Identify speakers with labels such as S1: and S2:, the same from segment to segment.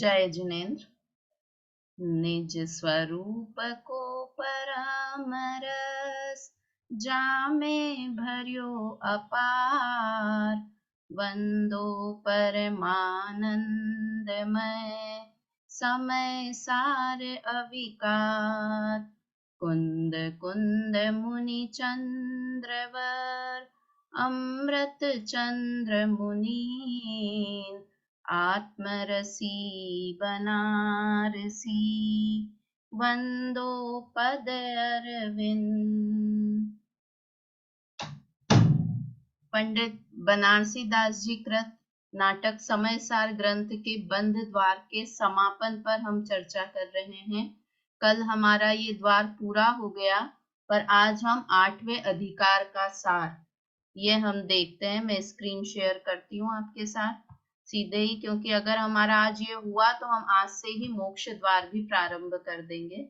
S1: जय जिनेन्द्र। निज स्वरूप को परम रस जामे भर्यो अपार, वंदो परमानंदमय समय सार अविकार। कुंद कुंद मुनि चंद्रवर अमृत चंद्र मुनीन, आत्मरसी बनारसी वंदो पद अरविंद। पंडित बनारसी दास जी कृत नाटक समय सार ग्रंथ के बंध द्वार के समापन पर हम चर्चा कर रहे हैं। कल हमारा ये द्वार पूरा हो गया, पर आज हम 8वें अधिकार का सार ये हम देखते हैं। मैं स्क्रीन शेयर करती हूँ आपके साथ सीधे ही, क्योंकि अगर हमारा आज ये हुआ तो हम आज से ही मोक्ष द्वार भी प्रारंभ कर देंगे।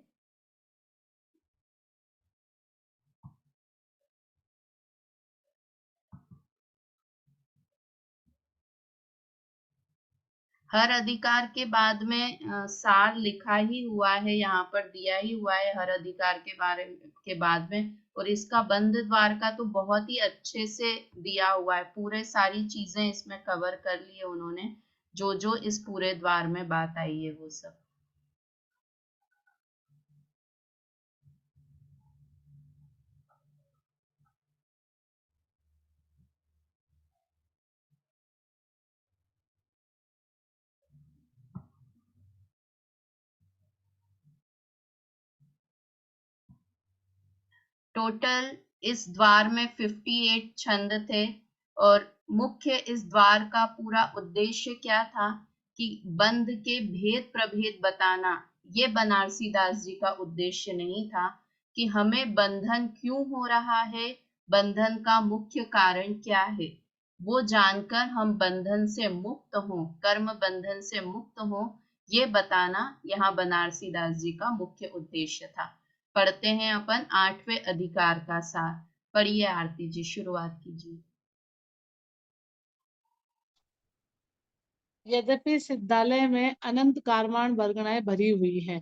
S1: हर अधिकार के बाद में सार लिखा ही हुआ है, यहाँ पर दिया ही हुआ है हर अधिकार के बारे के बाद में। और इसका बंध द्वार का तो बहुत ही अच्छे से दिया हुआ है, पूरे सारी चीजें इसमें कवर कर ली है उन्होंने, जो जो इस पूरे द्वार में बात आई है वो सब। टोटल इस द्वार में 58 छंद थे, और मुख्य इस द्वार का पूरा उद्देश्य क्या था कि बंध के भेद प्रभेद बताना। ये बनारसी दास जी का उद्देश्य नहीं था कि हमें बंधन क्यों हो रहा है, बंधन का मुख्य कारण क्या है, वो जानकर हम बंधन से मुक्त हों, कर्म बंधन से मुक्त हों, ये बताना यहाँ बनारसी दास जी का मुख्य उद्देश्य था। पढ़ते हैं अपन 8वें अधिकार का सार। पढ़िए आरती जी, शुरुआत कीजिए।
S2: यद्यपि सिद्धालय में अनंत कारवाण वर्गणाएं भरी हुई हैं,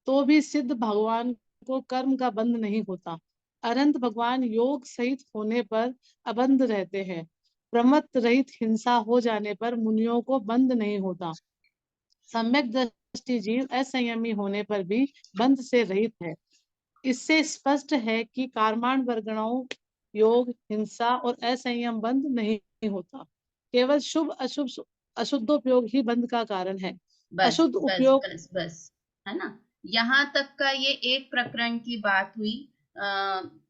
S2: तो भी सिद्ध भगवान को कर्म का बंध नहीं होता। अनंत भगवान योग सहित होने पर अबंध रहते हैं। प्रमत्त रहित हिंसा हो जाने पर मुनियों को बंध नहीं होता। सम्यक दृष्टि जीव असंयमी होने पर भी बंध से रहित है। इससे स्पष्ट है कि कारमान वर्गणाओं, योग, हिंसा और असंयम बंध नहीं होता। केवल शुभ अशुभ अशुद्धोपयोग ही बंध का कारण है।
S1: बस
S2: अशुद्ध
S1: बस
S2: उपयोग
S1: बस बस, है ना। यहाँ तक का ये एक प्रकरण की बात हुई।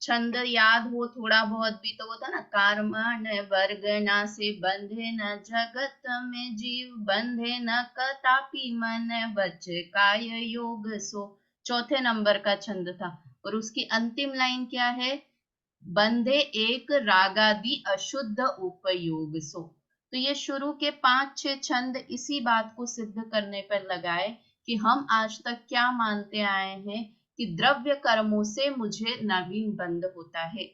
S1: छंद याद हो थोड़ा बहुत भी तो वो था ना, कारमान वर्गना से बंधे न जगत में जीव, बंधे न कतापि मन वच काय योग सो। चौथे नंबर का छंद था, और उसकी अंतिम लाइन क्या है, बंधे एक रागादि अशुद्ध उपयोग सो। तो ये शुरू के 5-6 छंद इसी बात को सिद्ध करने पर लगाए कि हम आज तक क्या मानते आए हैं कि द्रव्य कर्मों से मुझे नवीन बंध होता है।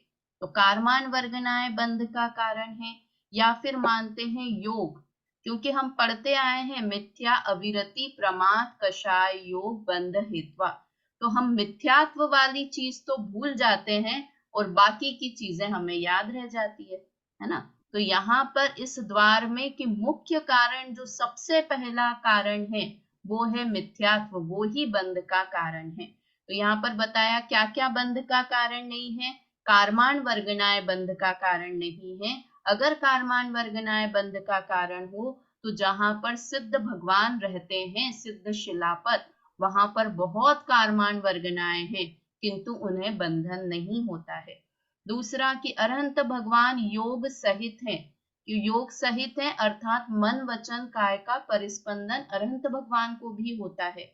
S1: तो कारमान वर्गनाएं बंध का कारण है, या फिर मानते हैं योग, क्योंकि हम पढ़ते आए हैं मिथ्या अविरति प्रमाद कषाय योग बंध हेत्वा। तो हम मिथ्यात्व वाली चीज तो भूल जाते हैं और बाकी की चीजें हमें याद रह जाती है ना। तो यहाँ पर इस द्वार में कि मुख्य कारण जो सबसे पहला कारण है वो है मिथ्यात्व, वो ही बंध का कारण है। तो यहाँ पर बताया क्या क्या बंध का कारण नहीं है। कारमान वर्गनाएं बंध का कारण नहीं है। अगर कारमान वर्गनाएं बंध का कारण हो तो जहां पर सिद्ध भगवान रहते हैं, सिद्ध शिलापत, वहां पर बहुत कारमान वर्गनाएं हैं, किंतु उन्हें बंधन नहीं होता है। दूसरा कि अरहंत भगवान योग सहित हैं, कि योग सहित है अर्थात मन वचन काय का परिस्पंदन अरहंत भगवान को भी होता है।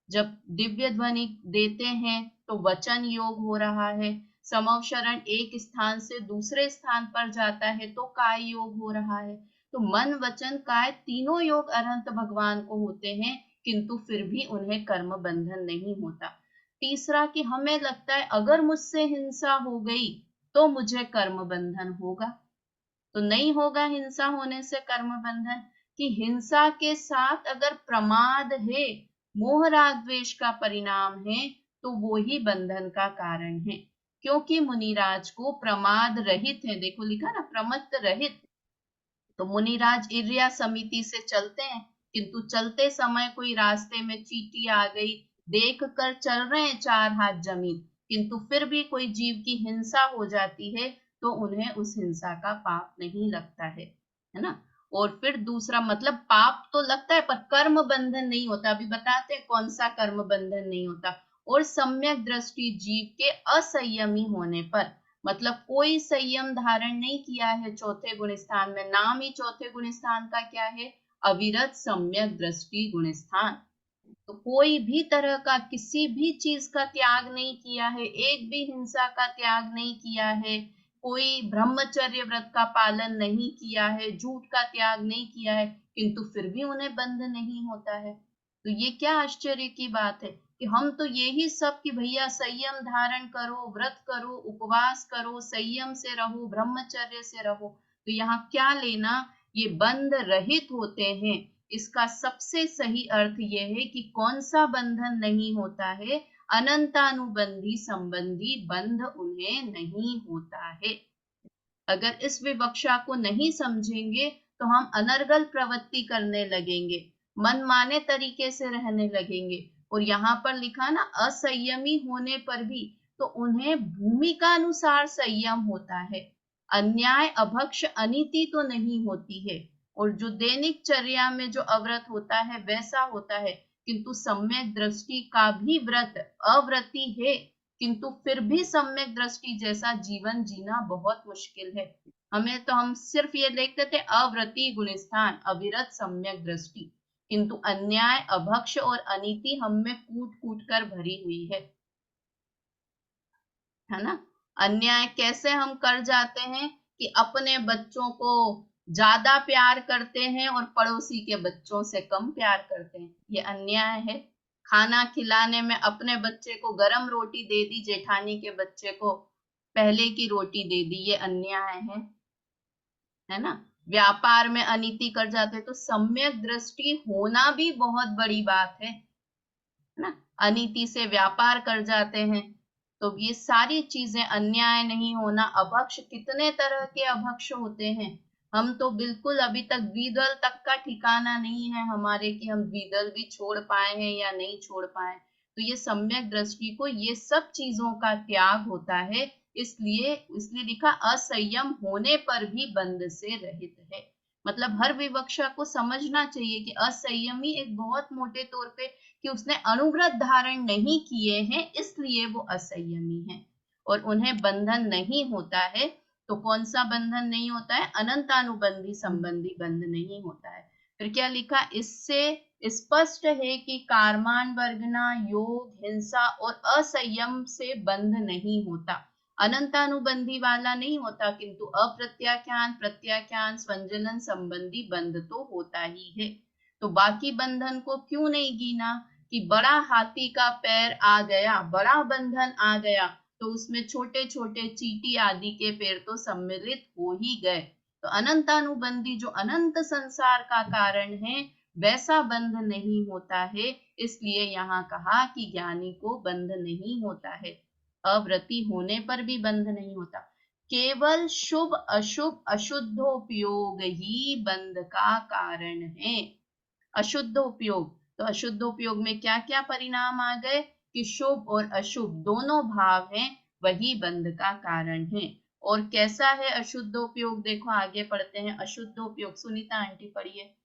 S1: जब दिव्य ध्वनि देते हैं तो वचन योग हो रहा है, समवशरण एक स्थान से दूसरे स्थान पर जाता है तो काय योग हो रहा है। तो मन वचन काय तीनों योग अरहंत भगवान को होते हैं, किंतु फिर भी उन्हें कर्म बंधन नहीं होता। तीसरा कि हमें लगता है अगर मुझसे हिंसा हो गई तो मुझे कर्म बंधन होगा, तो नहीं होगा हिंसा होने से कर्म बंधन। कि हिंसा के साथ अगर प्रमाद है, मोह राग द्वेष का परिणाम है, तो वो ही बंधन का कारण है। क्योंकि मुनिराज को प्रमाद रहित है, देखो लिखा ना प्रमत्त रहित, तो मुनिराज इर्या समिति से चलते हैं, किंतु चलते समय कोई रास्ते में चींटी आ गई, देख कर चल रहे हैं 4 हाथ जमीन, किंतु फिर भी कोई जीव की हिंसा हो जाती है, तो उन्हें उस हिंसा का पाप नहीं लगता है ना। और फिर दूसरा मतलब पाप तो लगता है पर कर्म बंधन नहीं होता, अभी बताते हैं कौन सा कर्म बंधन नहीं होता। और सम्यक दृष्टि जीव के असंयमी होने पर, मतलब कोई संयम धारण नहीं किया है चौथे गुण स्थान में, नाम ही चौथे गुण स्थान का क्या है, अविरत सम्यक दृष्टि गुण स्थान। तो कोई भी तरह का किसी भी चीज का त्याग नहीं किया है, एक भी हिंसा का त्याग नहीं किया है, कोई ब्रह्मचर्य व्रत का पालन नहीं किया है, झूठ का त्याग नहीं किया है, किंतु फिर भी उन्हें बंध नहीं होता है। तो ये क्या आश्चर्य की बात है कि हम तो यही सब कि भैया संयम धारण करो, व्रत करो, उपवास करो, संयम से रहो, ब्रह्मचर्य से रहो, तो यहाँ क्या लेना, ये बंध रहित होते हैं। इसका सबसे सही अर्थ यह है कि कौन सा बंधन नहीं होता है, अनंतानुबंधी संबंधी बंध उन्हें नहीं होता है। अगर इस विवक्षा को नहीं समझेंगे तो हम अनर्गल प्रवृत्ति करने लगेंगे, मनमाने तरीके से रहने लगेंगे। और यहाँ पर लिखा ना असंयमी होने पर भी, तो उन्हें भूमिका अनुसार संयम होता है, अन्याय अभक्ष अनीति तो नहीं होती है। और जो दैनिक चर्या में जो अव्रत होता है वैसा होता है, किंतु सम्यक दृष्टि का भी व्रत अव्रती है, किंतु फिर भी सम्यक दृष्टि जैसा जीवन जीना बहुत मुश्किल है। हम सिर्फ ये देखते थे अव्रती गुणस्थान अविरत सम्यक दृष्टि, किंतु अन्याय अभक्ष और अनीति हम में कूट कूट कर भरी हुई है ना। अन्याय कैसे हम कर जाते हैं कि अपने बच्चों को ज्यादा प्यार करते हैं और पड़ोसी के बच्चों से कम प्यार करते हैं, ये अन्याय है। खाना खिलाने में अपने बच्चे को गरम रोटी दे दी, जेठानी के बच्चे को पहले की रोटी दे दी, ये अन्याय है ना। व्यापार में अनीति कर जाते हैं, तो सम्यक दृष्टि होना भी बहुत बड़ी बात है ना। अनीति से व्यापार कर जाते हैं, तो ये सारी चीजें, अन्याय नहीं होना, अभक्ष, कितने तरह के अभक्ष होते हैं। हम तो बिल्कुल अभी तक द्विदल तक का ठिकाना नहीं है हमारे कि हम द्विदल भी छोड़ पाए हैं या नहीं छोड़ पाए। तो ये सम्यक दृष्टि को ये सब चीजों का त्याग होता है, इसलिए लिखा असंयम होने पर भी बंध से रहित है। मतलब हर विवक्षा को समझना चाहिए कि असंयमी एक बहुत मोटे तौर पे कि उसने अनुव्रत धारण नहीं किए हैं, इसलिए वो असंयमी है और उन्हें बंधन नहीं होता है। तो कौन सा बंधन नहीं होता है, अनंतानुबंधी संबंधी बंध नहीं होता है। फिर क्या लिखा, इससे स्पष्ट है कि कारमान वर्गना, योग, हिंसा और असंयम से बंध नहीं होता, अनंतानुबंधी वाला नहीं होता, किंतु अप्रत्याख्यान, प्रत्याख्यान, स्वंजलन संबंधी बंध तो होता ही है। तो बाकी बंधन को क्यों नहीं गिना कि बड़ा हाथी का पैर आ गया, बड़ा बंधन आ गया, तो उसमें छोटे छोटे चींटी आदि के पैर तो सम्मिलित हो ही गए। तो अनंतानुबंधी जो अनंत संसार का कारण है वैसा बंध नहीं होता है, इसलिए यहाँ कहा कि ज्ञानी को बंध नहीं होता है, अव्रती होने पर भी बंध नहीं होता। केवल शुभ अशुभ अशुद्धोपयोग ही बंध का कारण है। अशुद्ध उपयोग, तो अशुद्ध उपयोग में क्या क्या परिणाम आ गए कि शुभ और अशुभ दोनों भाव हैं, वही बंध का कारण है। और कैसा है अशुद्ध उपयोग, देखो आगे पढ़ते हैं। अशुद्ध उपयोग सुनीता आंटी पढ़िए।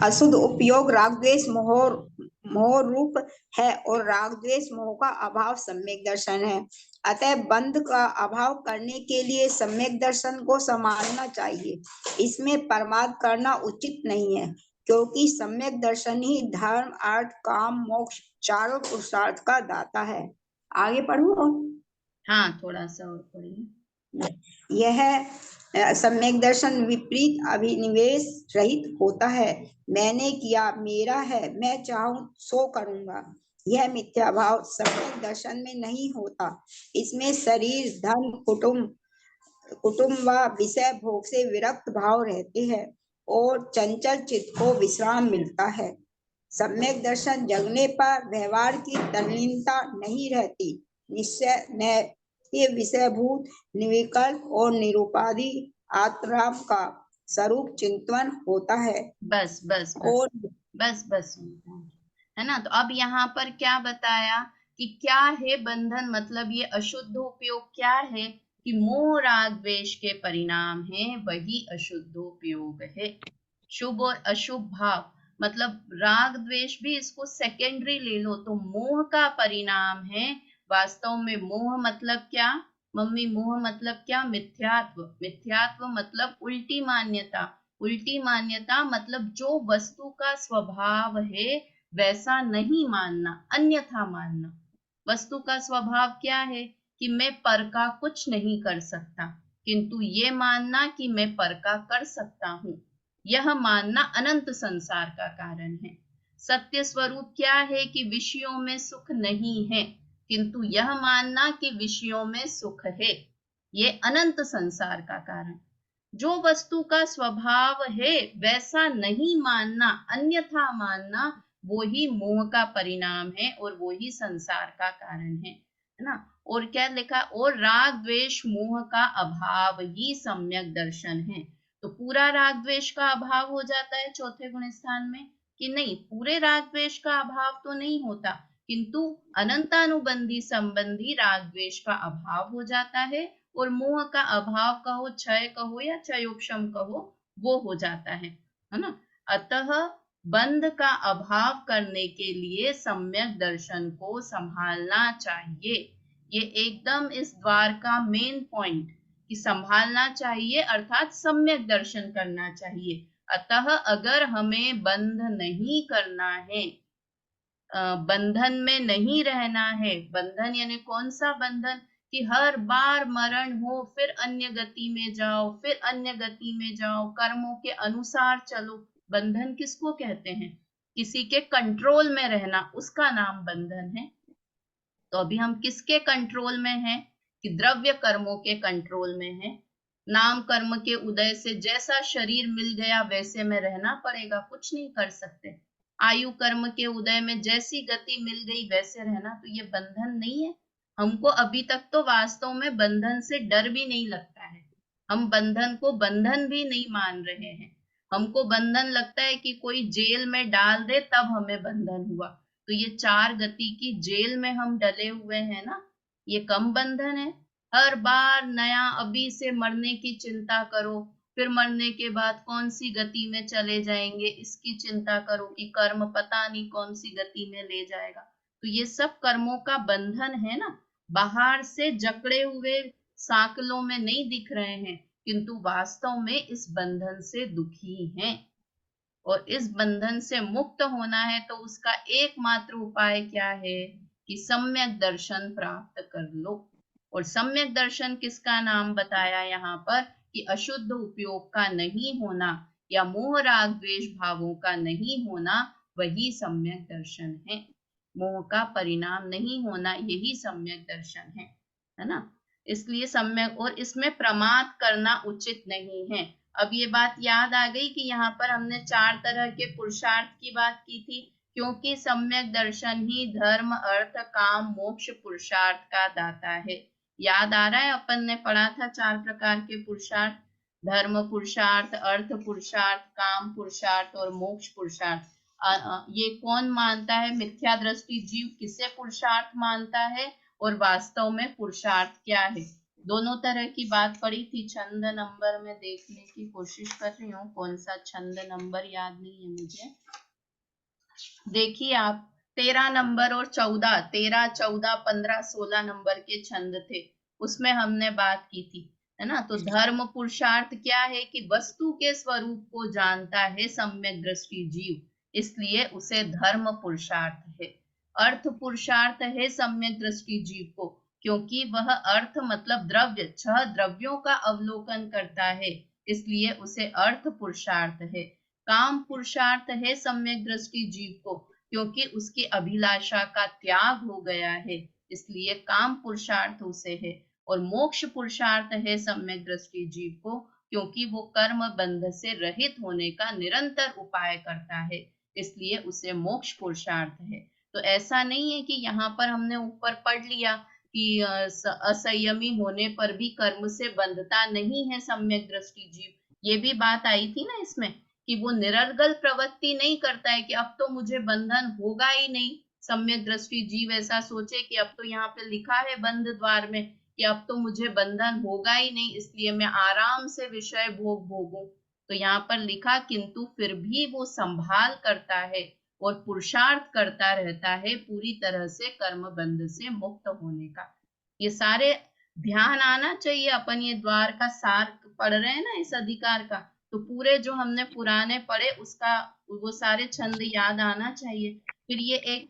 S3: अशुद्ध उपयोग राग द्वेष मोह रूप है और राग द्वेष मोह का अभाव सम्यक दर्शन है। अतः बंध का अभाव करने के लिए सम्यक दर्शन को संभालना चाहिए, इसमें प्रमाद करना उचित नहीं है, क्योंकि सम्यक दर्शन ही धर्म, अर्थ, काम, मोक्ष चारों पुरुषार्थ का दाता है। आगे पढ़ो।
S1: हाँ थोड़ा सा और पढ़िए।
S3: यह सम्यक दर्शन विपरीत अभिनिवेश रहित होता है। मैंने किया, मेरा है, मैं चाहूं सो करूंगा, यह मिथ्या भाव सम्यक दर्शन में नहीं होता। इसमें शरीर, धन, कुटुंब, कुटुंब व विषय भोग से विरक्त भाव रहते हैं और चंचल चित्त को विश्राम मिलता है। सम्यक दर्शन जगने पर व्यवहार की तल्लीनता नहीं रहती, निश्चय न विषयभूत निर्विकल्प और निरुपाधि आत्मराम का स्वरूप चिंतन होता है।
S1: बस बस बस
S3: और
S1: बस बस है ना। तो अब यहाँ पर क्या बताया कि क्या है बंधन, मतलब ये अशुद्ध उपयोग क्या है कि मोह राग द्वेष के परिणाम है, वही अशुद्ध उपयोग है। शुभ और अशुभ भाव, मतलब राग द्वेष भी इसको सेकेंडरी ले लो तो मोह का परिणाम है। वास्तव में मोह मतलब क्या मम्मी? मोह मतलब क्या? मिथ्यात्व। मिथ्यात्व मतलब उल्टी मान्यता। उल्टी मान्यता मतलब जो वस्तु का स्वभाव है वैसा नहीं मानना, अन्यथा मानना। वस्तु का स्वभाव क्या है कि मैं पर का कुछ नहीं कर सकता, किंतु ये मानना कि मैं पर का कर सकता हूं, यह मानना अनंत संसार का कारण है। सत्य स्वरूप क्या है कि विषयों में सुख नहीं है, किंतु यह मानना कि विषयों में सुख है, ये अनंत संसार का कारण। जो वस्तु का स्वभाव है वैसा नहीं मानना, अन्यथा मानना, वो ही मोह का परिणाम है और वो ही संसार का कारण है ना। और क्या लिखा? और राग द्वेष मोह का अभाव ही सम्यक दर्शन है। तो पूरा राग द्वेष का अभाव हो जाता है चौथे गुण स्थान में कि नहीं? पूरे राग द्वेष का अभाव तो नहीं होता, किंतु अनंतानुबंधी संबंधी राग द्वेष का अभाव हो जाता है और मोह का अभाव कहो, क्षय कहो या क्षयोक्षम कहो, वो हो जाता है ना। अतः बंध का अभाव करने के लिए सम्यक दर्शन को संभालना चाहिए। ये एकदम इस द्वार का मेन पॉइंट कि संभालना चाहिए, अर्थात सम्यक दर्शन करना चाहिए। अतः अगर हमें बंध नहीं करना है, बंधन में नहीं रहना है, बंधन यानी कौन सा बंधन कि हर बार मरण हो फिर अन्य गति में जाओ, फिर अन्य गति में जाओ, कर्मों के अनुसार चलो, बंधन किसको कहते हैं? किसी के कंट्रोल में रहना, उसका नाम बंधन है। तो अभी हम किसके कंट्रोल में हैं कि द्रव्य कर्मों के कंट्रोल में है। नाम कर्म के उदय से जैसा शरीर मिल गया वैसे में रहना पड़ेगा, कुछ नहीं कर सकते। आयु कर्म के उदय में जैसी गति मिल गई वैसे रहना, तो ये बंधन नहीं है। हमको अभी तक तो वास्तव में बंधन से डर भी नहीं लगता है, हम बंधन को बंधन भी नहीं मान रहे हैं। हमको बंधन लगता है कि कोई जेल में डाल दे तब हमें बंधन हुआ। तो ये चार गति की जेल में हम डले हुए हैं ना, ये कम बंधन है। हर बार नया अभी से मरने की चिंता करो, फिर मरने के बाद कौन सी गति में चले जाएंगे इसकी चिंता करो कि कर्म पता नहीं कौन सी गति में ले जाएगा। तो ये सब कर्मों का बंधन है ना, बाहर से जकड़े हुए सांकलों में नहीं दिख रहे हैं, किंतु वास्तव में इस बंधन से दुखी हैं। और इस बंधन से मुक्त होना है तो उसका एकमात्र उपाय क्या है कि सम्यक दर्शन प्राप्त कर लो। और सम्यक दर्शन किसका नाम बताया यहाँ पर कि अशुद्ध उपयोग का नहीं होना या मोह राग द्वेष भावों का नहीं होना, वही सम्यक दर्शन है। मोह का परिणाम नहीं होना, यही सम्यक दर्शन है ना। इसलिए सम्यक, और इसमें प्रमाद करना उचित नहीं है। अब ये बात याद आ गई कि यहाँ पर हमने चार तरह के पुरुषार्थ की बात की थी, क्योंकि सम्यक दर्शन ही धर्म अर्थ काम मोक्ष पुरुषार्थ का दाता है। याद आ रहा है? अपन ने पढ़ा था चार प्रकार के पुरुषार्थ, धर्म पुरुषार्थ, अर्थ पुरुषार्थ, काम पुरुषार्थ और मोक्ष पुरुषार्थ। ये कौन मानता है? मिथ्या दृष्टि जीव किसे पुरुषार्थ मानता है और वास्तव में पुरुषार्थ क्या है? दोनों तरह की बात पड़ी थी। छंद नंबर में देखने की कोशिश कर रही हूँ, कौन सा छंद नंबर याद नहीं है मुझे। देखिए आप, 13 नंबर और 14, 13, 14, 15, 16 नंबर के छंद थे, उसमें हमने बात की थी, है ना। तो धर्म पुरुषार्थ क्या है कि वस्तु के स्वरूप को जानता है सम्यक दृष्टि जीव, इसलिए उसे धर्म पुरुषार्थ है। अर्थ पुरुषार्थ है सम्यक दृष्टि जीव को, क्योंकि वह अर्थ मतलब द्रव्य, 6 द्रव्यों का अवलोकन करता है, इसलिए उसे अर्थ पुरुषार्थ है। काम पुरुषार्थ है सम्यक दृष्टि जीव को, क्योंकि उसकी अभिलाषा का त्याग हो गया है, इसलिए काम पुरुषार्थ उसे है। और मोक्ष पुरुषार्थ है सम्यक दृष्टि जीव को, क्योंकि वो कर्म बंध से रहित होने का निरंतर उपाय करता है, इसलिए उसे मोक्ष पुरुषार्थ है। तो ऐसा नहीं है कि यहाँ पर हमने ऊपर पढ़ लिया कि असंयमी होने पर भी कर्म से बंधता नहीं है सम्यक दृष्टि जीव, ये भी बात आई थी ना इसमें कि वो निरर्गल प्रवृत्ति नहीं करता है कि अब तो मुझे बंधन होगा ही नहीं। सम्यक दृष्टि जीव ऐसा सोचे कि अब तो यहाँ पे लिखा है बंध द्वार में कि अब तो मुझे बंधन होगा ही नहीं, इसलिए मैं आराम से विषय भोग भोगूं। तो यहाँ पर लिखा किंतु फिर भी वो संभाल करता है और पुरुषार्थ करता रहता है पूरी तरह से कर्म बंध से मुक्त होने का। ये सारे ध्यान आना चाहिए। अपन ये द्वार का सार पढ़ रहे हैं ना इस अधिकार का, तो पूरे जो हमने पुराने पढ़े उसका वो सारे छंद याद आना चाहिए। फिर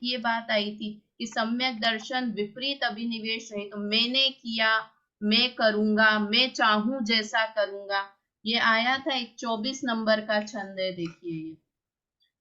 S1: ये बात आई थी कि सम्यक दर्शन विपरीत अभिनिवेश है, तो मैंने किया, मैं करूंगा, मैं चाहूं जैसा करूंगा, ये आया था। एक 24 नंबर का छंद है, देखिए ये।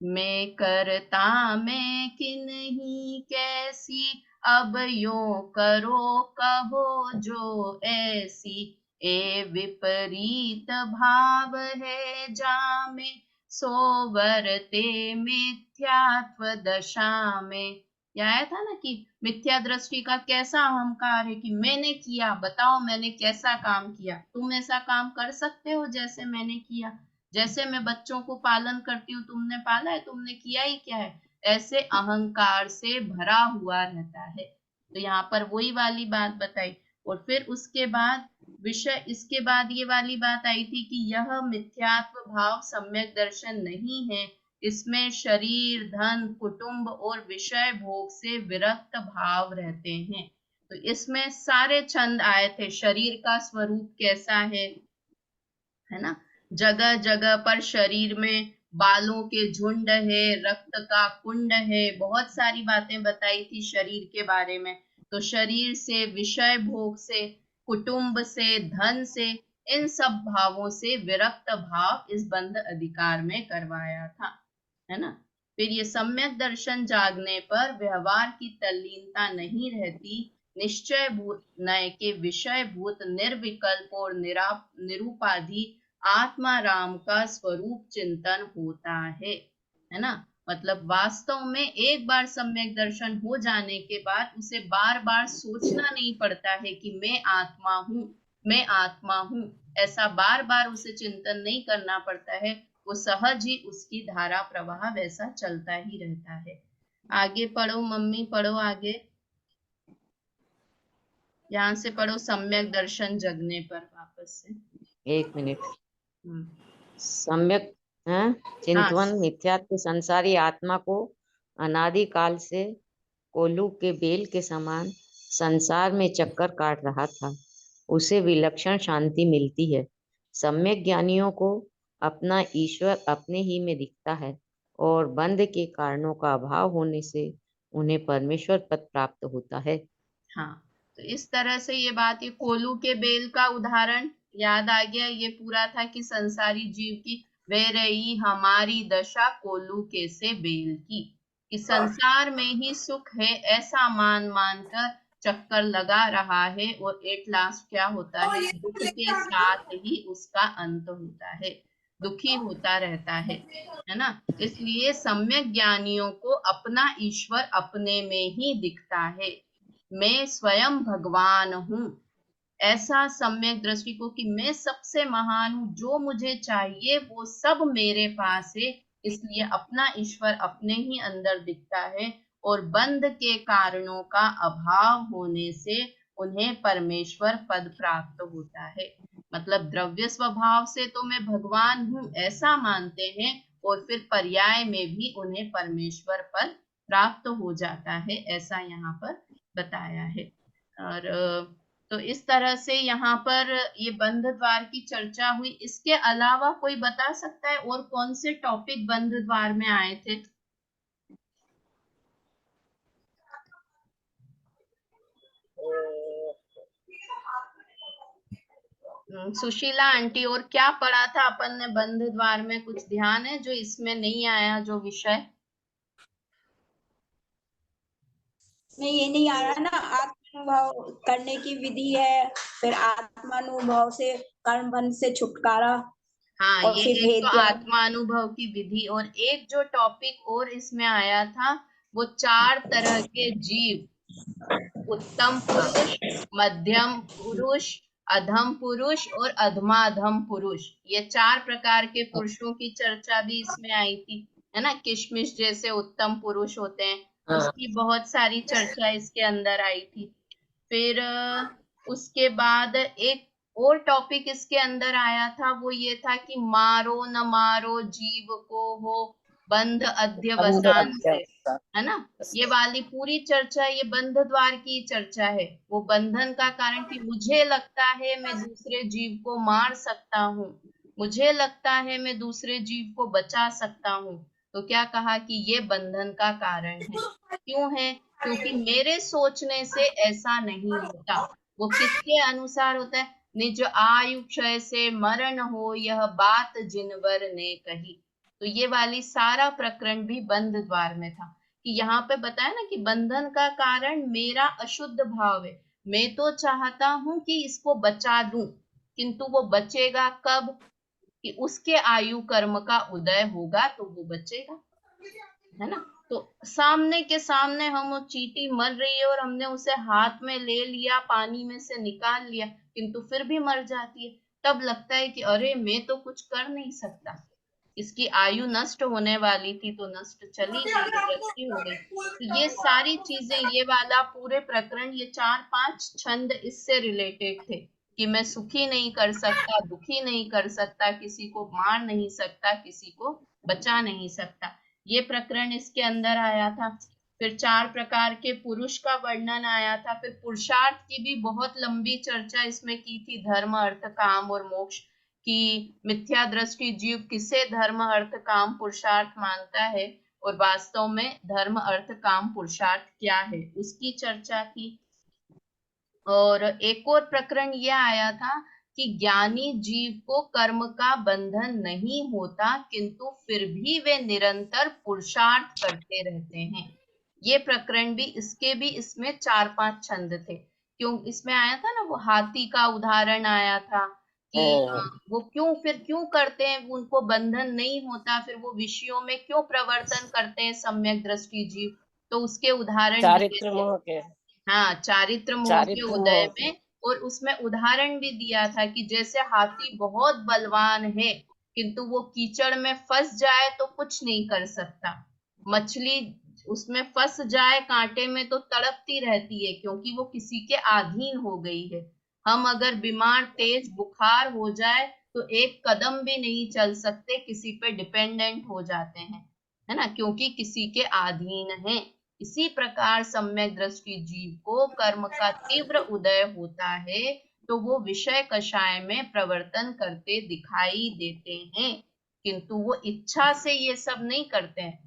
S1: मैं करता मैं कि नहीं कैसी, अब यो करो कहो जो ऐसी, ए विपरीत भाव है जामे, सो वर्ते मिथ्यात्व दशा में। यह आया था ना कि मिथ्या दृष्टि का कैसा अहंकार है कि मैंने किया, बताओ मैंने कैसा काम किया, तुम ऐसा काम कर सकते हो जैसे मैंने किया? जैसे मैं बच्चों को पालन करती हूँ, तुमने पाला है, तुमने किया ही क्या है? ऐसे अहंकार से भरा हुआ रहता है। तो यहाँ पर वही वाली बात बताई। और फिर उसके बाद विषय, इसके बाद ये वाली बात आई थी कि यह मिथ्यात्व भाव सम्यक दर्शन नहीं है, इसमें शरीर, धन, कुटुंब और विषय भोग से विरक्त भाव रहते हैं। तो इसमें सारे छंद आए थे। शरीर का स्वरूप कैसा है ना? जगह जगह पर शरीर में बालों के झुंड है, रक्त का कुंड है, बहुत सारी बातें बताई थी शरीर के बारे में। तो शरीर से, विषय भोग से, कुटुंब से, धन से, इन सब भावों से विरक्त भाव इस बंध अधिकार में करवाया था, है ना? फिर ये सम्यक दर्शन जागने पर व्यवहार की तल्लीनता नहीं रहती, निश्चय भूत नय के विषय भूत निर्विकल्प और निरूपाधि आत्मा राम का स्वरूप चिंतन होता है ना? मतलब वास्तव में एक बार सम्यक दर्शन हो जाने के बाद उसे बार बार सोचना नहीं पड़ता है कि मैं आत्मा हूँ, मैं आत्मा हूँ, ऐसा बार बार उसे चिंतन नहीं करना पड़ता है। वो सहज ही उसकी धारा प्रवाह वैसा चलता ही रहता है। आगे पढ़ो मम्मी, पढ़ो आगे, यहाँ से पढ़ो सम्यक दर्शन जगने पर वापस से।
S4: 1 मिनट। सम्यक चिंतन
S1: हाँ।
S4: मिथ्यात्व संसारी आत्मा को अनादि काल से कोल्हू के बेल के समान संसार में चक्कर काट रहा था, उसे विलक्षण शांति मिलती है। सम्यक ज्ञानियों को अपना ईश्वर अपने ही में दिखता है और बंध के कारणों का अभाव होने से उन्हें परमेश्वर पद प्राप्त होता है।
S1: हाँ, तो इस तरह से ये बात, ये कोल्हू के बेल का उदाहरण याद आ गया। ये पूरा था कि संसारी जीव की वह रही हमारी दशा कोल्हू के से बेल की, कि संसार में ही सुख है ऐसा मान कर चक्कर लगा रहा है, और एट लास्ट क्या होता है? दुख के साथ ही उसका अंत होता है, दुखी होता रहता है ना? इसलिए सम्यक ज्ञानियों को अपना ईश्वर अपने में ही दिखता है। मैं स्वयं भगवान हूँ, ऐसा सम्यक दृष्टि को कि मैं सबसे महान हूँ, जो मुझे चाहिए वो सब मेरे पास है, इसलिए अपना ईश्वर अपने ही अंदर दिखता है। और बंध के कारणों का अभाव होने से उन्हें परमेश्वर पद प्राप्त होता है। मतलब द्रव्य स्वभाव से तो मैं भगवान हूँ ऐसा मानते हैं, और फिर पर्याय में भी उन्हें परमेश्वर पद प्राप्त हो जाता है, ऐसा यहाँ पर बताया है। और तो इस तरह से यहाँ पर ये बंध द्वार की चर्चा हुई। इसके अलावा कोई बता सकता है और कौन से टॉपिक बंध द्वार में आए थे? सुशीला आंटी, और क्या पढ़ा था अपन ने बंध द्वार में? कुछ ध्यान है जो इसमें नहीं आया, जो विषय?
S3: नहीं, ये नहीं आ रहा ना, आप भाव करने की विधि है, फिर आत्मानुभव से कर्म बंध से छुटकारा,
S1: हाँ,
S3: और
S1: ये
S3: फिर
S1: एक
S3: भेद
S1: तो
S3: ज्ञान।
S1: आत्मानुभव की विधि, और एक जो टॉपिक और इसमें आया था वो 4 तरह के जीव, उत्तम पुरुष, मध्यम पुरुष, अधम पुरुष और अधमाधम पुरुष, ये 4 प्रकार के पुरुषों की चर्चा भी इसमें आई थी, है ना। किशमिश जैसे उत्तम पुरुष होते हैं, उसकी बहुत सारी चर्चा इसके अंदर आई थी। फिर उसके बाद एक और टॉपिक इसके अंदर आया था, वो ये था कि मारो न मारो जीव को हो बंध अध्यवसान से, है ना। ये वाली पूरी चर्चा ये बंध द्वार की चर्चा है। वो बंधन का कारण कि मुझे लगता है मैं दूसरे जीव को मार सकता हूँ, मुझे लगता है मैं दूसरे जीव को बचा सकता हूँ, तो क्या कहा कि ये बंधन का कारण है। क्यों है? क्योंकि मेरे सोचने से ऐसा नहीं होता। वो किसके अनुसार होता है? निज आयु क्षय से मरण हो, यह बात जिनवर ने कही। तो ये वाली सारा प्रकरण भी बंध द्वार में था, कि यहाँ पे बताया ना कि बंधन का कारण मेरा अशुद्ध भाव है। मैं तो चाहता हूं कि इसको बचा दूं, किंतु वो बचेगा कब? कि उसके आयु कर्म का उदय होगा तो वो बचेगा, है ना। तो सामने के सामने हम वो चींटी मर रही है और हमने उसे हाथ में ले लिया, पानी में से निकाल लिया, किंतु फिर भी मर जाती है। तब लगता है कि अरे मैं तो कुछ कर नहीं सकता, इसकी आयु नष्ट होने वाली थी तो नष्ट चली गई, मृत्यु हो गई। तो ये सारी चीजें, ये वाला पूरे प्रकरण, ये 4-5 छंद इससे रिलेटेड थे कि मैं सुखी नहीं कर सकता, दुखी नहीं कर सकता, किसी को मार नहीं सकता, किसी को बचा नहीं सकता। ये प्रकरण इसके अंदर आया था। फिर 4 प्रकार के पुरुष का वर्णन आया था। फिर पुरुषार्थ की भी बहुत लंबी चर्चा इसमें की थी, धर्म अर्थ काम और मोक्ष की। मिथ्या दृष्टि जीव किसे धर्म अर्थ काम पुरुषार्थ मानता है, और वास्तव में धर्म अर्थ काम पुरुषार्थ क्या है, उसकी चर्चा की। और एक और प्रकरण यह आया था कि ज्ञानी जीव को कर्म का बंधन नहीं होता, किंतु फिर भी वे निरंतर पुरुषार्थ करते रहते हैं। ये प्रकरण भी, इसके भी इसमें 4-5 छंद थे। क्यों इसमें आया था ना, वो हाथी का उदाहरण आया था कि वो क्यों करते हैं, उनको बंधन नहीं होता, फिर वो विषयों में क्यों प्रवर्तन करते हैं सम्यक दृष्टि जीव, तो उसके उदाहरण दिए
S5: चारित्र
S1: थे।
S5: मोह के
S1: हाँ, चारित्र मोह के
S5: चारित्र
S1: उदय
S5: मोह के
S1: में। और उसमें उदाहरण भी दिया था कि जैसे हाथी बहुत बलवान है, किंतु वो कीचड़ में फंस जाए तो कुछ नहीं कर सकता। मछली उसमें फंस जाए कांटे में तो तड़पती रहती है, क्योंकि वो किसी के अधीन हो गई है। हम अगर बीमार, तेज बुखार हो जाए तो एक कदम भी नहीं चल सकते, किसी पे डिपेंडेंट हो जाते हैं, है ना, क्योंकि किसी के अधीन है। इसी प्रकार सम्यक दृष्टि जीव को कर्म का तीव्र उदय होता है तो वो विषय कषाय में प्रवर्तन करते दिखाई देते हैं, किंतु वो इच्छा से ये सब नहीं करते हैं।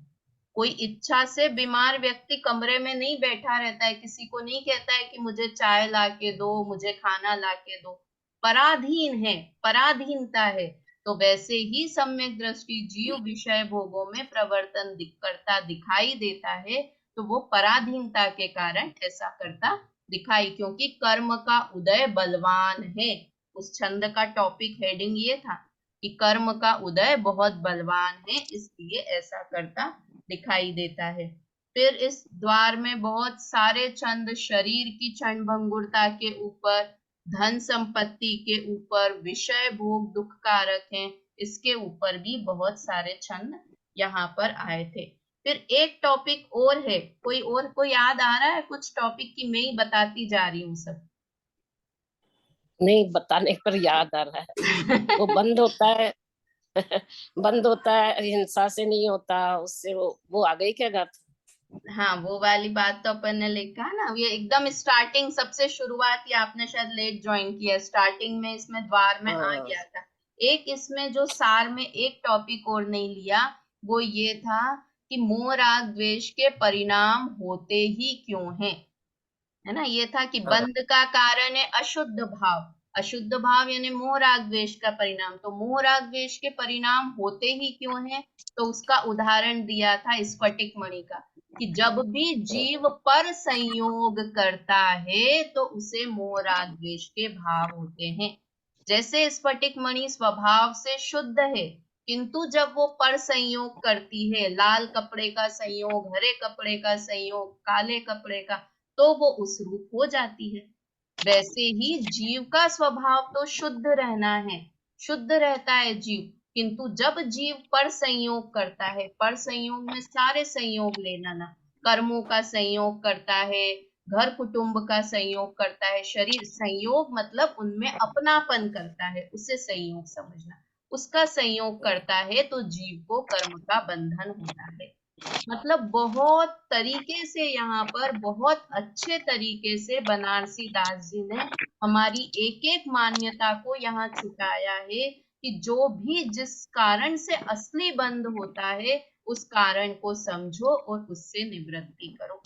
S1: कोई इच्छा से बीमार व्यक्ति कमरे में नहीं बैठा रहता है, किसी को नहीं कहता है कि मुझे चाय ला के दो, मुझे खाना ला के दो। पराधीन है, पराधीनता है। तो वैसे ही सम्यक दृष्टि जीव विषय भोगों में प्रवर्तन करता दिखाई देता है, तो वो पराधीनता के कारण ऐसा करता दिखाई, क्योंकि कर्म का उदय बलवान है। उस छंद का टॉपिक हेडिंग ये था कि कर्म का उदय बहुत बलवान है, इसलिए ऐसा करता दिखाई देता है। फिर इस द्वार में बहुत सारे छंद शरीर की क्षण भंगुरता के ऊपर, धन संपत्ति के ऊपर, विषय भोग दुख कारक हैं, इसके ऊपर भी बहुत सारे छंद यहाँ पर आए थे। फिर एक टॉपिक और है, कोई याद आ रहा है कुछ टॉपिक की? मैं ही बताती जा रही हूँ सब।
S5: नहीं, बताने पर याद आ रहा है। वो बंद होता है बंद होता है, हिंसा से नहीं होता, उससे वो आ गई क्या गात?
S1: हाँ, वो वाली बात तो अपन ने लिखा ना, ये एकदम स्टार्टिंग, सबसे शुरुआत, या आपने शायद लेट ज्वाइन किया, स्टार्टिंग में इसमें द्वार में आ गया था। एक इसमें जो सार में एक टॉपिक और नहीं लिया, वो ये था कि मोह राग द्वेष के परिणाम होते ही क्यों हैं, है ना। ये था कि बंध का कारण है अशुद्ध भाव, अशुद्ध भाव यानी मोह राग द्वेष का परिणाम। तो मोह राग द्वेष के परिणाम होते ही क्यों हैं, तो उसका उदाहरण दिया था स्फटिक मणि का, कि जब भी जीव पर संयोग करता है तो उसे मोह राग द्वेष के भाव होते हैं। जैसे स्फटिक मणि स्वभाव से शुद्ध है, किंतु जब वो पर संयोग करती है, लाल कपड़े का संयोग, हरे कपड़े का संयोग, काले कपड़े का, तो वो उस रूप हो जाती है। वैसे ही जीव का स्वभाव तो शुद्ध रहना है, शुद्ध रहता है जीव, किंतु जब जीव पर संयोग करता है, पर संयोग में सारे संयोग लेना ना, कर्मों का संयोग करता है, घर कुटुंब का संयोग करता है, शरीर संयोग मतलब उनमें अपनापन करता है, उसे संयोग समझना, उसका संयोग करता है तो जीव को कर्म का बंधन होता है। मतलब बहुत तरीके से यहाँ पर बहुत अच्छे तरीके से बनारसी दास जी ने हमारी एक एक मान्यता को यहाँ छुटाया है कि जो भी जिस कारण से असली बंध होता है उस कारण को समझो और उससे निवृत्ति करो।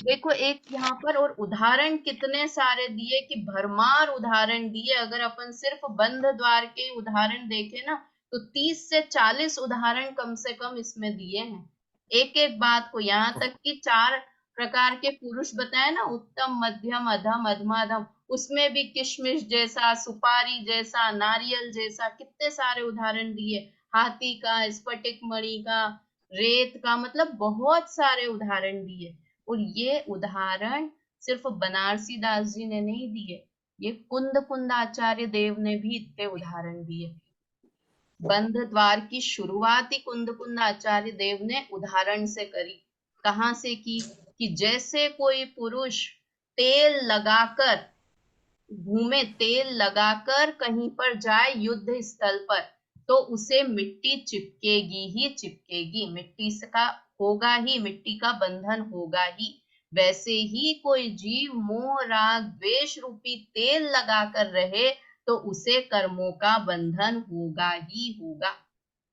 S1: देखो एक यहाँ पर और उदाहरण कितने सारे दिए कि भरमार उदाहरण दिए। अगर अपन सिर्फ बंध द्वार के उदाहरण देखें ना तो 30 से 40 उदाहरण कम से कम इसमें दिए हैं। एक एक बात को, यहाँ तक कि 4 प्रकार के पुरुष बताए ना, उत्तम, मध्यम, अधम, अधमाधम, उसमें भी किशमिश जैसा, सुपारी जैसा, नारियल जैसा, कितने सारे उदाहरण दिए। हाथी का, स्फटिक मणि का, रेत का, मतलब बहुत सारे उदाहरण दिए। और ये उदाहरण सिर्फ बनारसी दास जी ने नहीं दिए, ये कुंद कुंदाचार्य देव ने भी इतने उदाहरण दिए। बंध द्वार की शुरुआत ही कुंद कुंदाचार्य देव ने उदाहरण से करी। कहाँ से की? कि जैसे कोई पुरुष तेल लगाकर घूमे, तेल लगाकर कहीं पर जाए युद्ध स्थल पर, तो उसे मिट्टी चिपकेगी ही चिपकेगी, मिट्टी का होगा ही, मिट्टी का बंधन होगा ही। वैसे ही कोई जीव मोह राग द्वेष रूपी तेल लगाकर रहे तो उसे कर्मों का बंधन होगा ही होगा,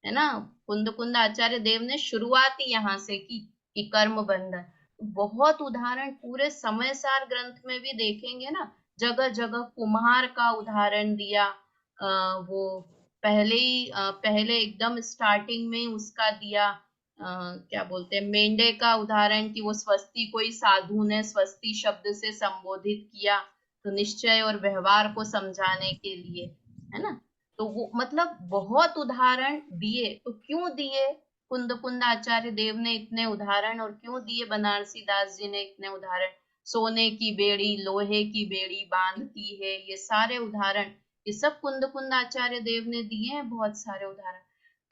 S1: है ना। कुंद कुंद आचार्य देव ने शुरुआत ही यहाँ से की कि कर्म बंधन। बहुत उदाहरण पूरे समय सार ग्रंथ में भी देखेंगे ना, जगह जगह कुम्हार का उदाहरण दिया। वो पहले एकदम स्टार्टिंग में उसका दिया, क्या बोलते हैं, मेंढे का उदाहरण कि वो स्वस्ति, कोई साधु ने स्वस्ति शब्द से संबोधित किया तो निश्चय और व्यवहार को समझाने के लिए, है ना। तो वो मतलब बहुत उदाहरण दिए। तो क्यों दिए कुंद कुंद आचार्य देव ने इतने उदाहरण, और क्यों दिए बनारसी दास जी ने इतने उदाहरण? सोने की बेड़ी, लोहे की बेड़ी बांधती है, ये सारे उदाहरण, ये सब कुंद कुंद आचार्य देव ने दिए हैं, बहुत सारे उदाहरण।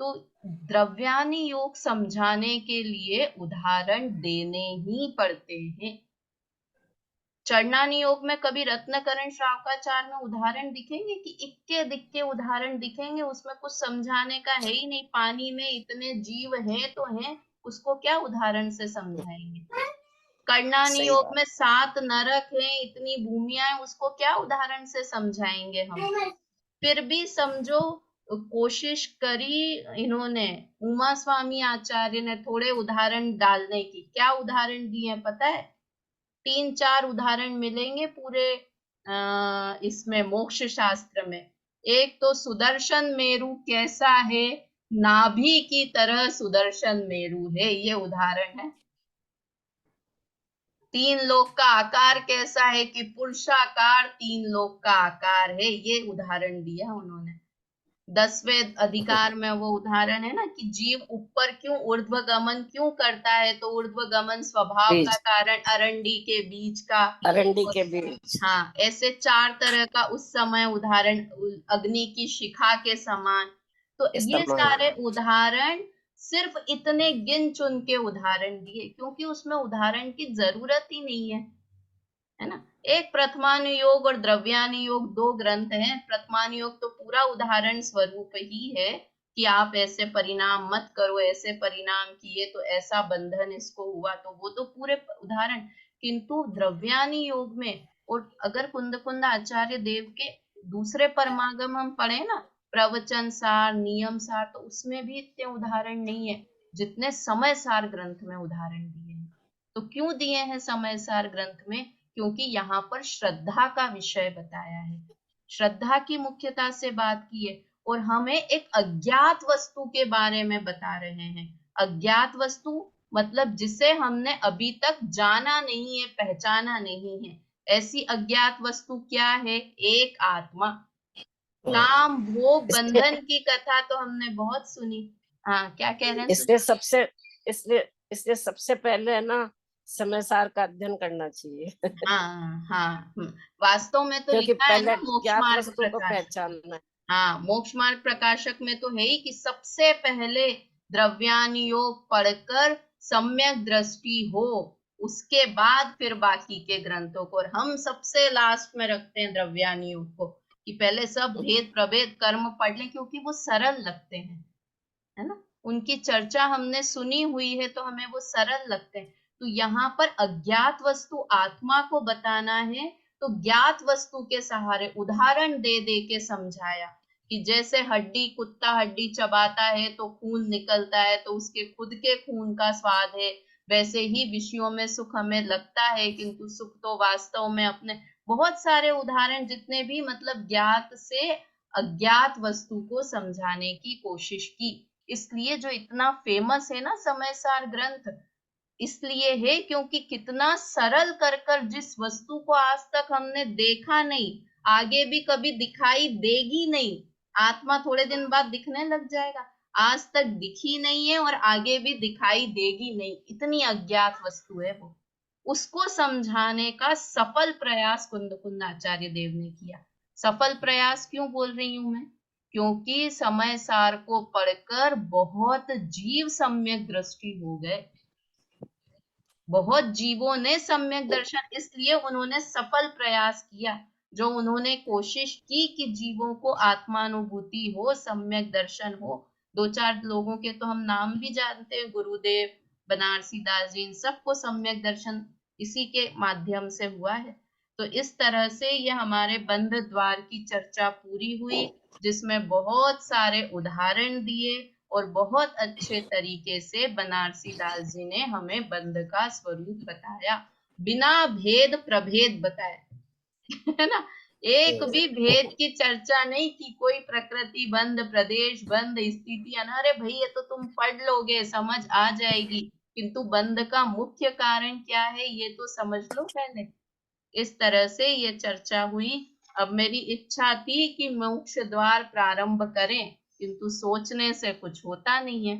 S1: तो द्रव्यानी योग समझाने के लिए उदाहरण देने ही पड़ते हैं। चरणानी योग में कभी रत्नकरण श्रावकाचार में उदाहरण दिखेंगे कि इक्के दिक्के उदाहरण दिखेंगे? उसमें कुछ समझाने का है ही नहीं। पानी में इतने जीव हैं तो हैं, उसको क्या उदाहरण से समझाएंगे? कर्णानी योग में 7 नरक हैं, इतनी भूमियां हैं, उसको क्या उदाहरण से समझाएंगे हम? फिर भी समझो कोशिश करी इन्होंने, उमा स्वामी आचार्य ने थोड़े उदाहरण डालने की। क्या उदाहरण दिए पता है? 3-4 उदाहरण मिलेंगे पूरे इसमें मोक्ष शास्त्र में। एक तो सुदर्शन मेरु कैसा है, नाभि की तरह सुदर्शन मेरु है, ये उदाहरण है। 3 लोक का आकार कैसा है कि पुरुषाकार 3 लोक का आकार है, ये उदाहरण दिया उन्होंने। 10वें अधिकार में वो उदाहरण है ना कि जीव ऊपर क्यों ऊर्ध्व गमन क्यों करता है, तो ऊर्ध्व गमन स्वभाव का कारण अरंडी के बीज का,
S5: अरंडी के बीज।
S1: हाँ, ऐसे 4 तरह का उस समय उदाहरण, अग्नि की शिखा के समान। तो ये सारे उदाहरण सिर्फ इतने गिन चुन के उदाहरण दिए, क्योंकि उसमें उदाहरण की जरूरत ही नहीं है ना। एक प्रथमानुयोग और द्रव्यानुयोग 2 ग्रंथ हैं। प्रथमानुयोग तो पूरा उदाहरण स्वरूप ही है कि आप ऐसे परिणाम मत करो, ऐसे परिणाम किए तो ऐसा बंधन इसको हुआ, तो वो तो पूरे उदाहरण। किंतु द्रव्यानुयोग में, और अगर कुंद कुंद आचार्य देव के दूसरे परमागम हम पढ़े ना, प्रवचन सार, नियम सार, तो उसमें भी इतने उदाहरण नहीं है जितने समय सार ग्रंथ में उदाहरण दिए हैं। तो क्यों दिए हैं समय सार ग्रंथ में? क्योंकि यहाँ पर श्रद्धा का विषय बताया है, श्रद्धा की मुख्यता से बात की है, और हमें एक अज्ञात वस्तु के बारे में बता रहे हैं। अज्ञात वस्तु मतलब जिसे हमने अभी तक जाना नहीं है, पहचाना नहीं है। ऐसी अज्ञात वस्तु क्या है? एक आत्मा। काम भोग
S5: इसलिए
S1: बंधन की कथा तो हमने बहुत सुनी। हाँ, क्या कह रहे हैं
S5: इसलिए सबसे इसलिए सबसे पहले है ना समय सार का अध्ययन करना चाहिए।
S1: हाँ हाँ, वास्तव में तो
S5: क्योंकि
S1: लिखा है
S5: पहले
S1: ना मोक्ष
S5: ज्ञात
S1: मार्ग
S5: वस्तु को
S1: प्रकाशक में।
S5: पहचानना है।
S1: हाँ, मोक्ष मार्ग प्रकाशक में तो है ही कि सबसे पहले द्रव्यान योग पढ़कर सम्यक दृष्टि हो, उसके बाद फिर बाकी के ग्रंथों को। और हम सबसे लास्ट में रखते हैं द्रव्यान योग को, कि पहले सब भेद प्रभेद कर्म पढ़ लें, क्योंकि वो सरल लगते हैं, है ना। उनकी चर्चा हमने सुनी हुई है तो हमें वो सरल लगते हैं। तो यहाँ पर अज्ञात वस्तु आत्मा को बताना है, तो ज्ञात वस्तु के सहारे उदाहरण दे दे के समझाया कि जैसे हड्डी, कुत्ता हड्डी चबाता है तो खून निकलता है, तो उसके खुद के खून का स्वाद है। वैसे ही विषयों में सुख हमें लगता है, किंतु सुख तो वास्तव में अपने, बहुत सारे उदाहरण जितने भी, मतलब ज्ञात से अज्ञात वस्तु को समझाने की कोशिश की। इसलिए जो इतना फेमस है ना समय सार ग्रंथ, इसलिए है क्योंकि कितना सरल कर कर, जिस वस्तु को आज तक हमने देखा नहीं, आगे भी कभी दिखाई देगी नहीं, आत्मा थोड़े दिन बाद दिखने लग जाएगा, आज तक दिखी नहीं है और आगे भी दिखाई देगी नहीं, इतनी अज्ञात वस्तु है वो, उसको समझाने का सफल प्रयास कुंद आचार्य देव ने किया। सफल प्रयास क्यों बोल रही हूं मैं? क्योंकि समय सार को पढ़कर बहुत जीव सम्यक दृष्टि हो गए, बहुत जीवों ने सम्यक दर्शन, इसलिए उन्होंने सफल प्रयास किया। जो उन्होंने कोशिश की कि जीवों को आत्मानुभूति हो, सम्यक दर्शन हो। दो चार लोगों के तो हम नाम भी जानते हैं, गुरुदेव, बनारसी दास जी, इन सबको सम्यक दर्शन इसी के माध्यम से हुआ है। तो इस तरह से ये हमारे बंध द्वार की चर्चा पूरी हुई, जिसमें बहुत सारे उदाहरण दिए और बहुत अच्छे तरीके से बनारसी दास जी ने हमें बंध का स्वरूप बताया, बिना भेद प्रभेद बताया, है ना। एक भी भेद की चर्चा नहीं की, कोई प्रकृति बंध, प्रदेश बंध, स्थिति, अरे भाई ये तो तुम पढ़ लोगे, समझ आ जाएगी, किंतु बंध का मुख्य कारण क्या है ये तो समझ लो पहले। इस तरह से ये चर्चा हुई। अब मेरी इच्छा थी कि मोक्ष द्वार प्रारंभ करें, किंतु सोचने से कुछ होता नहीं है।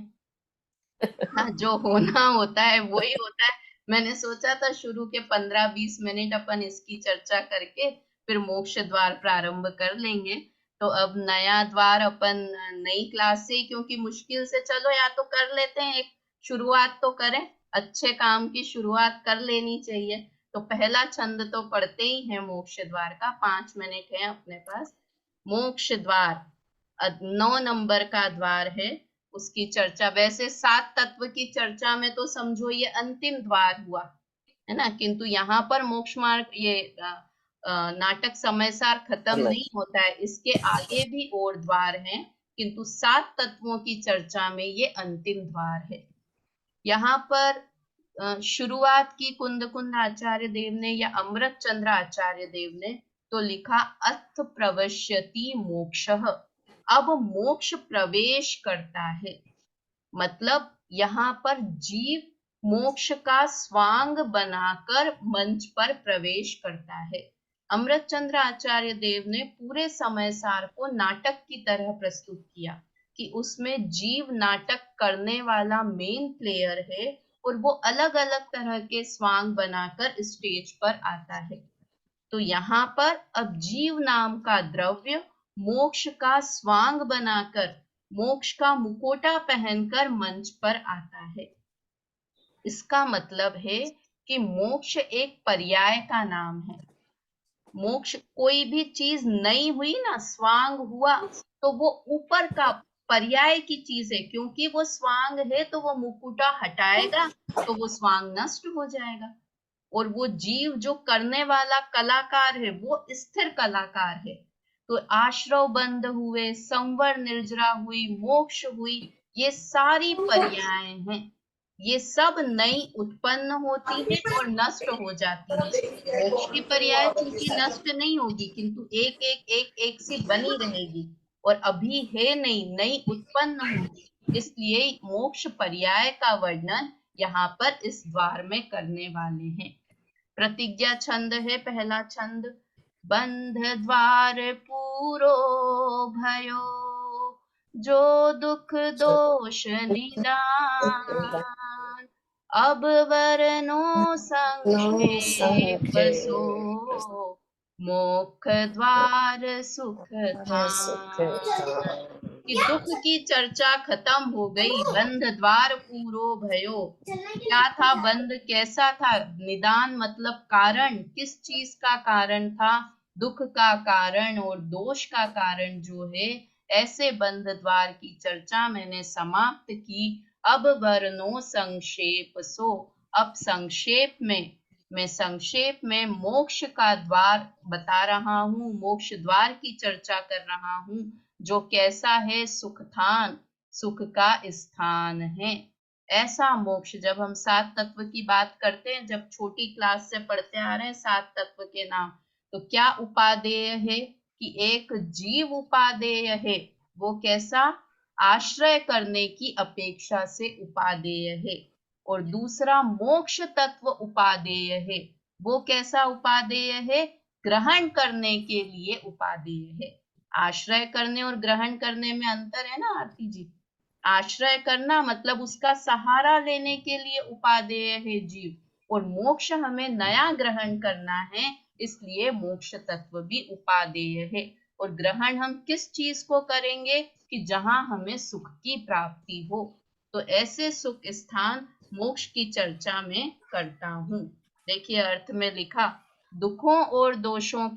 S1: हाँ, जो होना होता है वही होता है। मैंने सोचा था शुरू के 15-20 मिनट अपन इसकी चर्चा करके फिर मोक्ष द्वार प्रारंभ कर लेंगे। तो अब नया द्वार अपन नई क्लास से, क्योंकि मुश्किल से चलो या तो कर लेते हैं, एक शुरुआत तो करें, अच्छे काम की शुरुआत कर लेनी चाहिए। तो पहला छंद तो पढ़ते ही है मोक्ष द्वार का, 5 मिनट है अपने पास। मोक्ष द्वार 9 नंबर का द्वार है, उसकी चर्चा। वैसे 7 तत्व की चर्चा में तो समझो ये अंतिम द्वार हुआ, है ना, किंतु यहाँ पर मोक्ष मार्ग, ये नाटक समय सार खत्म नहीं होता है, इसके आगे भी और द्वार हैं, किंतु 7 तत्वों की चर्चा में ये अंतिम द्वार है। यहाँ पर शुरुआत की कुंद आचार्य देव ने या अमृत चंद्र आचार्य देव ने तो लिखा अथ प्रवश्यति मोक्षः, अब मोक्ष प्रवेश करता है। मतलब यहाँ पर जीव मोक्ष का स्वांग बनाकर मंच पर प्रवेश करता है। अमृत चंद्र आचार्य देव ने पूरे समय सार को नाटक की तरह प्रस्तुत किया कि उसमें जीव नाटक करने वाला मेन प्लेयर है और वो अलग अलग तरह के स्वांग बनाकर स्टेज पर आता है। तो यहाँ पर अब जीव नाम का द्रव्य मोक्ष का स्वांग बनाकर, मोक्ष का मुकोटा पहनकर मंच पर आता है। इसका मतलब है कि मोक्ष एक पर्याय का नाम है। मोक्ष कोई भी चीज नई हुई ना, स्वांग हुआ, तो वो ऊपर का पर्याय की चीज है, क्योंकि वो स्वांग है तो वो मुकुटा हटाएगा तो वो स्वांग नष्ट हो जाएगा। और वो जीव जो करने वाला कलाकार है वो स्थिर कलाकार है। तो आश्रव बंध हुए, संवर निर्जरा हुई, मोक्ष हुई, ये सारी पर्याय हैं। ये सब नई उत्पन्न होती है और नष्ट हो जाती है। मोक्ष की पर्याय चूंकि नष्ट नहीं होगी, किंतु एक एक एक एक सी बनी रहेगी, और अभी है नहीं, नई उत्पन्न होगी। इसलिए मोक्ष पर्याय का वर्णन यहाँ पर इस द्वार में करने वाले हैं। प्रतिज्ञा छंद है पहला छंद, बंध द्वार पूरो भयो, जो दुख दोष निदान, अब वरनो संक्षेप सो, मोक्ष द्वार सुख थान। कि दुख की चर्चा खत्म हो गई, बंध द्वार पूरो भयो। क्या था बंध, कैसा था? निदान मतलब कारण, किस चीज का कारण था? दुख का कारण और दोष का कारण जो है, ऐसे बंध द्वार की चर्चा मैंने समाप्त की। अब वर्णो संक्षेप सो, अब संक्षेप में, मैं संक्षेप में मोक्ष का द्वार बता रहा हूँ, मोक्ष द्वार की चर्चा कर रहा हूँ, जो कैसा है? सुखथान, सुख का स्थान है। ऐसा मोक्ष, जब हम 7 तत्व की बात करते हैं, जब छोटी क्लास से पढ़ते आ रहे हैं 7 तत्व के नाम, तो क्या उपादेय है? कि एक जीव उपादेय है। वो कैसा? आश्रय करने की अपेक्षा से उपादेय है। और दूसरा मोक्ष तत्व उपादेय है। वो कैसा उपादेय है? ग्रहण करने के लिए उपादेय है। आश्रय करने और ग्रहण करने में अंतर है ना आरती जी? आश्रय करना मतलब उसका सहारा लेने के लिए उपादेय है जीव, और मोक्ष हमें नया ग्रहण करना है, इसलिए मोक्ष तत्व भी उपादेय है। और ग्रहण हम किस चीज को करेंगे? कि जहां हमें सुख की प्राप्ति हो। तो ऐसे सुख स्थान मोक्ष की चर्चा में करता हूँ। देखिए अर्थ में लिखा, दुखों और दोषों